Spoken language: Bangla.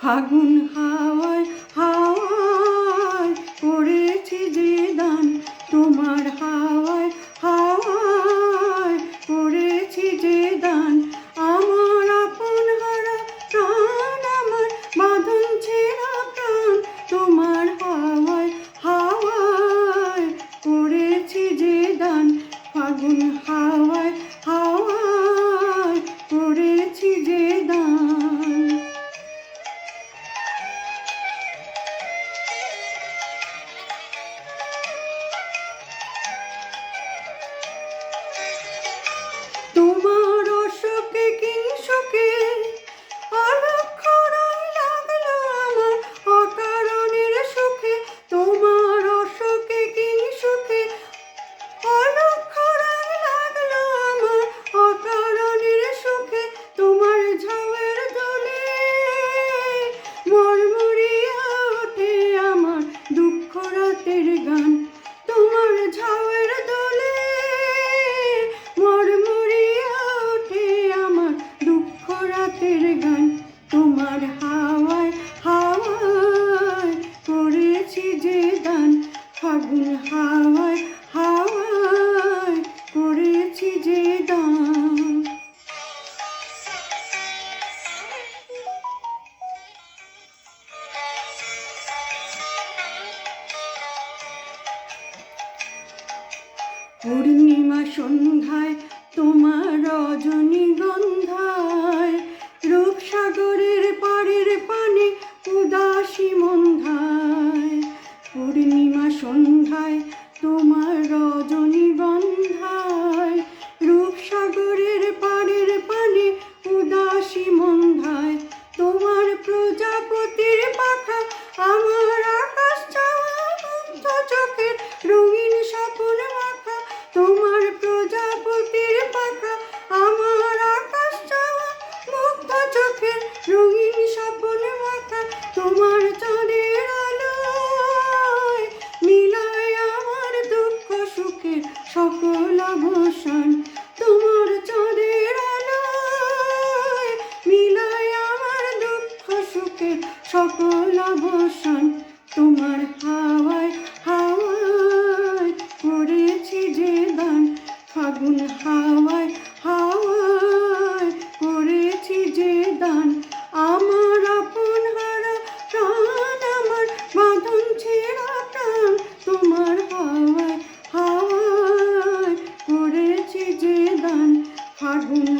ফাগুন হাওয়ায় হাওয়ায় করেছি যে দান, তোমার হাওয়ায় হাওয়ায় করেছি যে দান। আমার আপন হারা প্রাণ, আমার বাঁধন ছেঁড়া প্রাণ, তোমার হাওয়ায় হাওয়ায় করেছি যে দান। ফাগুন হাওয়ায় হাওয়ায় করেছি যে দান। তোমার অশোকে কিংশোকে অলক্ষণাই লাগলো আমার অকারণের সুখে। তোমার অশোকে কিংশোকে অলক্ষণাই লাগলো আমার অকারণের সুখে। তোমার ঝাউয়ের দোলে মরমরিয়া ওঠে আমার দুঃখ রাতের গান। তোমার ঝাউয়ের দোলে রাতের গান। তোমার হাওয়ায় হাওয়ায় করেছি যে দান, ফাগুন হাওয়ায় হাওয়ায় করেছি যে দান। পূর্ণিমা সন্ধ্যায় তোমার রজনীগন্ধায়, রূপসাগরের পাড়ের পানে উদাসী মন্ধায়। পূর্ণিমা সন্ধ্যায় তোমার রজনীগন্ধায়, রূপসাগরের পাড়ের পানে উদাসী মন্ধায়। তোমার প্রজাপতির পাখা আমার আকাশ চাওয়া মুগ্ধ চোখের রঙিন স্বপ্ন মাখা। তোমার প্রজাপতির পাখা আমার আকাশ চাওয়া মুগ্ধ চোখের রঙিন স্বপ্ন মাখা। তোমার চাঁদের আলোয় মিলায় আমার দুঃখ সুখের সকল আভূষণ। তোমার চাঁদের আলোয় মিলায় আমার দুঃখ সুখের সকল আভূষণ। তোমার হাওয়ায় হাওয়ায় করেছি যে দান, ফাগুন হাওয়ায় হাওয়ায় করেছি যে দান। আমার আপন হারা প্রাণ, আমার বাঁধন ছেঁড়া প্রাণ, তোমার হাওয়ায় হাওয়ায় করেছি যে দান। ফাগুন